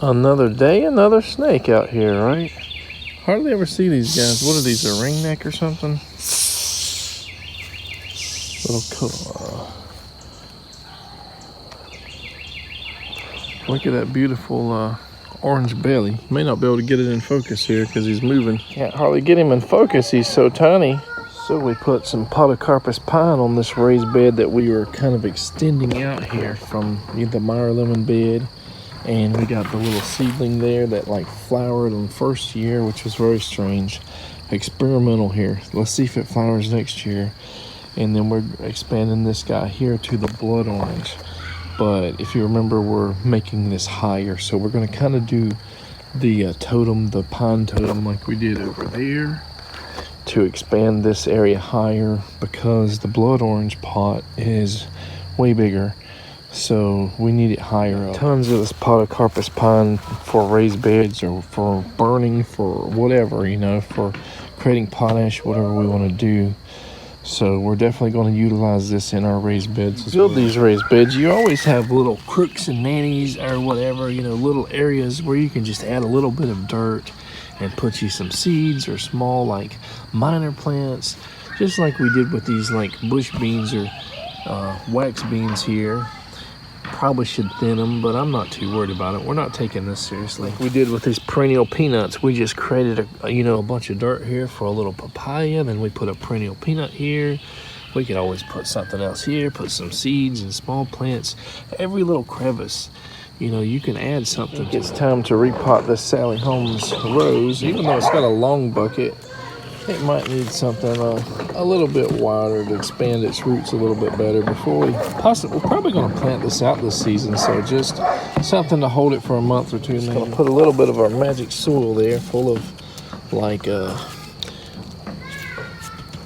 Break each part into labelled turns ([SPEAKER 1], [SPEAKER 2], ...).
[SPEAKER 1] Another day, another snake out here, right? Hardly ever see these guys. What are these, a ringneck or something? Look at that beautiful orange belly. May not be able to get it in focus here because he's moving. Can't hardly get him in focus, he's so tiny. So we put some Podocarpus pine on this raised bed that we were kind of extending out here from the Meyer lemon bed. And we got the little seedling there that like flowered on the first year, which was very strange. Experimental here. Let's see if it flowers next year. And then we're expanding this guy here to the blood orange. But if you remember, we're making this higher. So we're gonna kind of do the totem, the pine totem like we did over there to expand this area higher because the blood orange pot is way bigger. So we need it higher up. Tons of this Podocarpus pine for raised beds or for burning, for whatever, you know, for creating potash, whatever we want to do. So we're definitely going to utilize this in our raised beds. To build these raised beds, you always have little crooks and nannies or whatever, you know, little areas where you can just add a little bit of dirt and put you some seeds or small like minor plants, just like we did with these like bush beans or wax beans here. Probably should thin them, but I'm not too worried about it. We're not taking this seriously. Like we did with these perennial peanuts, we just created a bunch of dirt here for a little papaya, then we put a perennial peanut here. We could always put something else here, put some seeds and small plants. Every little crevice, you know, you can add something. It's time to repot this Sally Holmes rose. Even though it's got a long bucket, it might need something a little bit wider to expand its roots a little bit better before we're probably going to plant this out this season. So just something to hold it for a month or two. Just going to put a little bit of our magic soil there full of like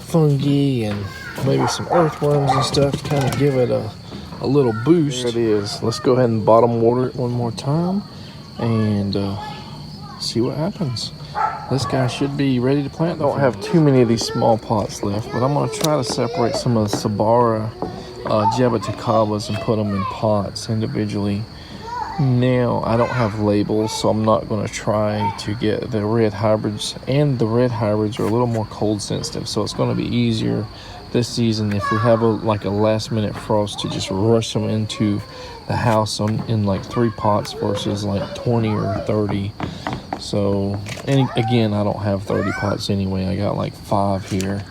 [SPEAKER 1] fungi and maybe some earthworms and stuff to kind of give it a little boost. There it is. Let's go ahead and bottom water it one more time and see what happens. This guy should be ready to plant. Don't have too many of these small pots left, but I'm going to try to separate some of the Sabara jaboticabas and put them in pots individually. Now, I don't have labels, so I'm not going to try to get the red hybrids. And the red hybrids are a little more cold sensitive, so it's going to be easier this season if we have a last minute frost to just rush them into the house in like 3 pots versus like 20 or 30. So, and again, I don't have 30 pots anyway. I got like 5 here.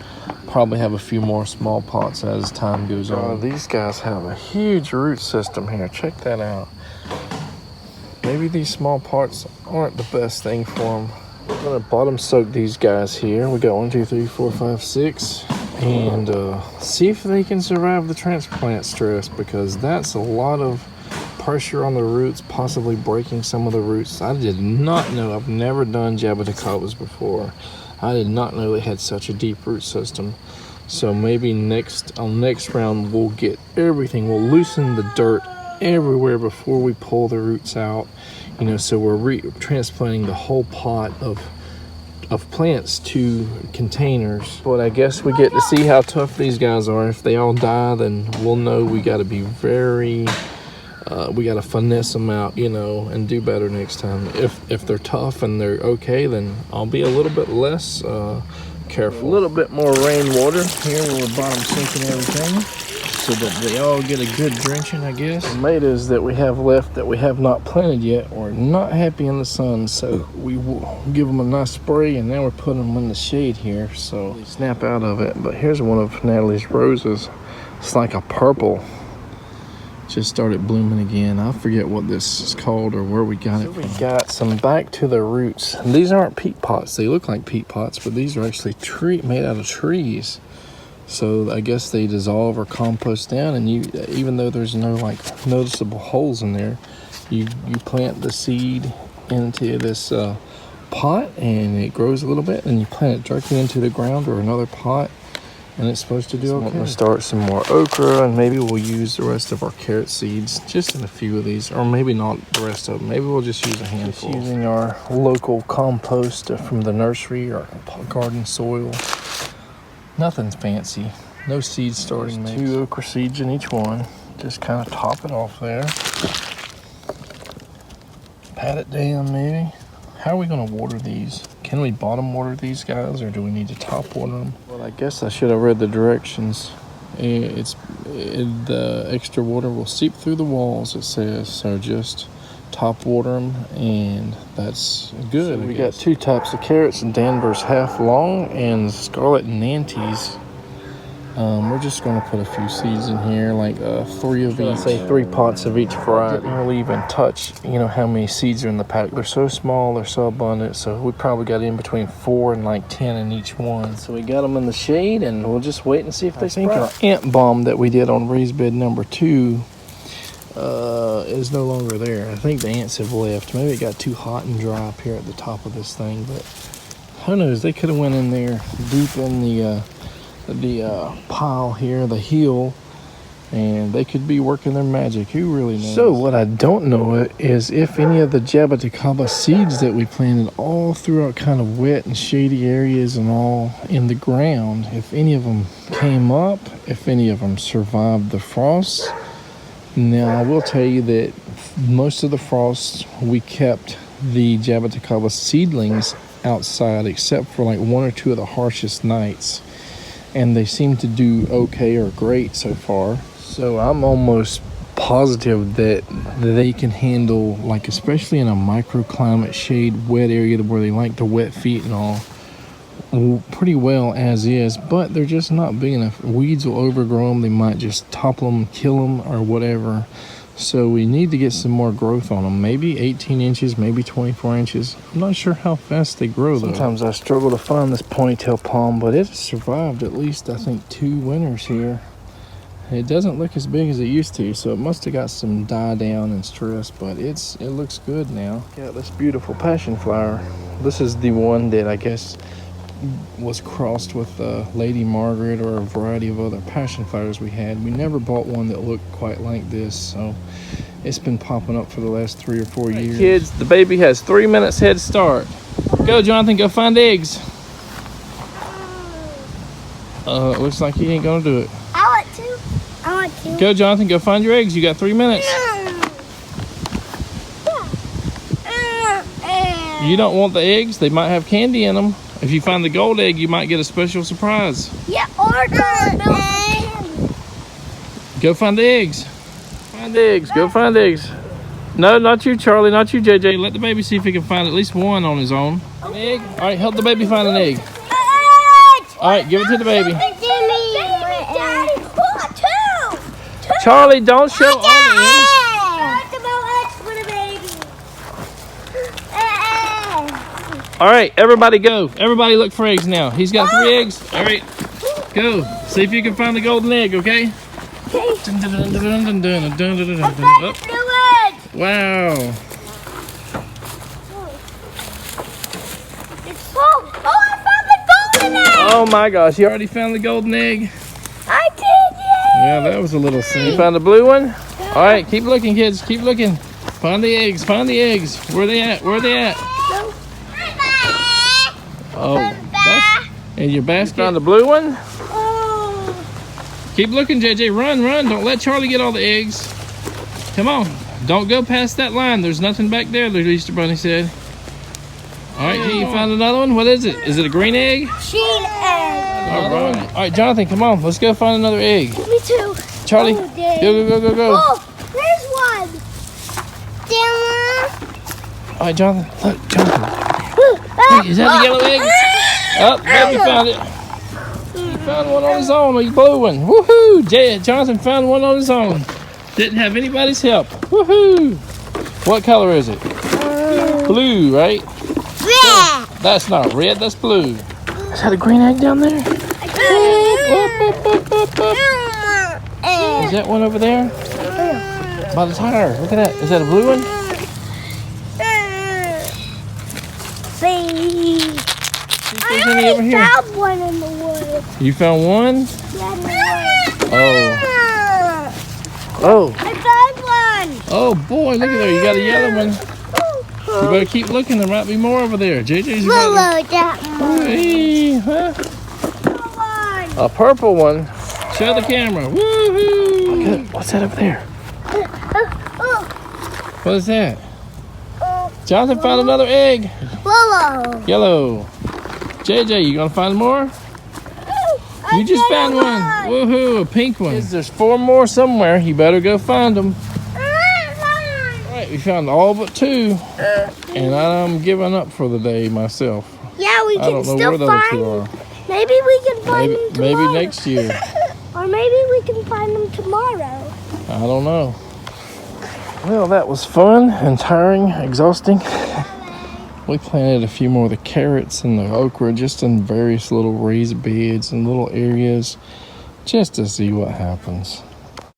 [SPEAKER 1] Probably have a few more small pots as time goes on. These guys have a huge root system here. Check that out. Maybe these small pots aren't the best thing for them. I'm gonna bottom soak these guys here. We got 1, 2, 3, 4, 5, 6. And see if they can survive the transplant stress, because that's a lot of pressure on the roots, possibly breaking some of the roots. I did not know. I've never done jaboticabas before. I did not know they had such a deep root system. So maybe next round we'll get everything. We'll loosen the dirt everywhere before we pull the roots out. You know, so we're transplanting the whole pot of plants to containers. But I guess we get to see how tough these guys are. If they all die, then we'll know we got to be very we got to finesse them out, you know, and do better next time. If they're tough and they're okay, then I'll be a little bit less careful. A little bit more rainwater here where we're bottom sinking everything so that they all get a good drenching, I guess. Tomatoes that we have left that we have not planted yet are not happy in the sun, so we will give them a nice spray, and now we're putting them in the shade here so they snap out of it. But here's one of Natalie's roses. It's like a purple. Just started blooming again. I forget what this is called or where we got it from. We got some back to the roots. And these aren't peat pots. They look like peat pots, but these are actually made out of trees. So I guess they dissolve or compost down, and even though there's no like noticeable holes in there, you plant the seed into this pot and it grows a little bit, and you plant it directly into the ground or another pot, and it's supposed to do okay. I'm going to start some more okra, and maybe we'll use the rest of our carrot seeds just in a few of these, or maybe not the rest of them. Maybe we'll just use a handful. Just using our local compost from the nursery or garden soil. Nothing's fancy. No seed starting mix. 2 okra seeds in each one. Just kind of top it off there. pat it down maybe. How are we gonna water these? Can we bottom water these guys, or do we need to top water them? Well, I guess I should have read the directions. The extra water will seep through the walls, it says, so just top water them, and that's good. So we got 2 types of carrots, Danvers half long and Scarlet Nantes. We're just going to put a few seeds in here, like 3 of each. Say 3 pots of each variety. Didn't really even touch, how many seeds are in the pack. They're so small, they're so abundant, so we probably got in between 4 and like 10 in each one. So we got them in the shade, and we'll just wait and see if they sprout. I think our ant bomb that we did on raised bed number 2 is no longer there. I think the ants have left. Maybe it got too hot and dry up here at the top of this thing, but who knows? They could have went in there deep in the pile here, the hill, and they could be working their magic. Who really knows? So what I don't know is if any of the Jaboticaba seeds that we planted all throughout kind of wet and shady areas and all in the ground, if any of them came up, if any of them survived the frost. Now I will tell you that most of the frost we kept the Jaboticaba seedlings outside, except for like 1 or 2 of the harshest nights. And they seem to do okay or great so far. So I'm almost positive that they can handle, like especially in a microclimate shade wet area where they like the wet feet and all, pretty well as is, but they're just not big enough. Weeds will overgrow them. They might just topple them, kill them, or whatever. So we need to get some more growth on them. Maybe 18 inches, maybe 24 inches. I'm not sure how fast they grow though. Sometimes I struggle to find this ponytail palm, but it's survived at least, I think, 2 winters here. It doesn't look as big as it used to, so it must have got some die down and stress, but it looks good now. Got this beautiful passion flower. This is the one that I guess was crossed with Lady Margaret or a variety of other passion flowers we had. We never bought one that looked quite like this, so it's been popping up for the last 3 or 4 years. Kids, the baby has 3 minutes head start. Go, Jonathan, go find eggs. It looks like he ain't gonna do it.
[SPEAKER 2] I want to.
[SPEAKER 1] Go, Jonathan, go find your eggs. You got 3 minutes. You don't want the eggs? They might have candy in them. If you find the gold egg, you might get a special surprise.
[SPEAKER 2] Yeah, or candy.
[SPEAKER 1] Go find the eggs. Find the eggs. Go find the eggs. No, not you, Charlie. Not you, JJ. Let the baby see if he can find at least one on his own. An egg? All right, help the baby find an egg. All right, give it to the baby. Charlie, don't show all the eggs. All right, everybody go. Everybody look for eggs now. He's got 3 eggs. All right, go. See if you can find the golden egg, okay? Wow.
[SPEAKER 2] I found the golden egg.
[SPEAKER 1] Oh my gosh, you already found the golden egg?
[SPEAKER 2] I did, yay.
[SPEAKER 1] Yeah, that was a little sin. You found the blue one? All right, keep looking, kids. Keep looking. Find the eggs. Find the eggs. Where they at? Where are they at? Oh, that's in your basket. Found the blue one?
[SPEAKER 2] Oh.
[SPEAKER 1] Keep looking, JJ. Run, run. Don't let Charlie get all the eggs. Come on. Don't go past that line. There's nothing back there, the Easter Bunny said. All right, you found another one? What is it? Is it a green egg?
[SPEAKER 2] Green egg.
[SPEAKER 1] All right, Jonathan, come on. Let's go find another egg.
[SPEAKER 2] Me too.
[SPEAKER 1] Charlie, go.
[SPEAKER 2] Oh, there's one. Damn.
[SPEAKER 1] All right, Jonathan. Look, Jonathan. Hey, is that the yellow egg? Oh, baby found it. He found one on his own, a blue one. Woohoo! Jonathan found one on his own. Didn't have anybody's help. Woohoo! What color is it? Blue, right?
[SPEAKER 2] Red.
[SPEAKER 1] That's not red, that's blue. Is that a green egg down there? Is that one over there? By the tire. Look at that. Is that a blue one?
[SPEAKER 2] I already found one in the woods.
[SPEAKER 1] You found one?
[SPEAKER 2] Yeah, in the woods.
[SPEAKER 1] Oh.
[SPEAKER 2] I found one.
[SPEAKER 1] Oh boy, look at there. You got a yellow one. You better keep looking. There might be more over there. JJ's
[SPEAKER 2] about that one.
[SPEAKER 1] Hey, huh? A purple one. Show the camera. Woohoo! What's that up there? What is that? Jonathan found another egg.
[SPEAKER 2] Whoa.
[SPEAKER 1] Yellow. JJ, you gonna find more? You just found one. Woohoo, a pink one. There's 4 more somewhere. You better go find them. Alright, we found all but 2. And I'm giving up for the day myself.
[SPEAKER 2] Yeah, we
[SPEAKER 1] I
[SPEAKER 2] can
[SPEAKER 1] don't know
[SPEAKER 2] still
[SPEAKER 1] where the other 2
[SPEAKER 2] find
[SPEAKER 1] are.
[SPEAKER 2] them. Maybe we can find them tomorrow.
[SPEAKER 1] Maybe next year.
[SPEAKER 2] Or maybe we can find them tomorrow.
[SPEAKER 1] I don't know. Well, that was fun and tiring, exhausting. We planted a few more of the carrots and the okra just in various little raised beds and little areas just to see what happens.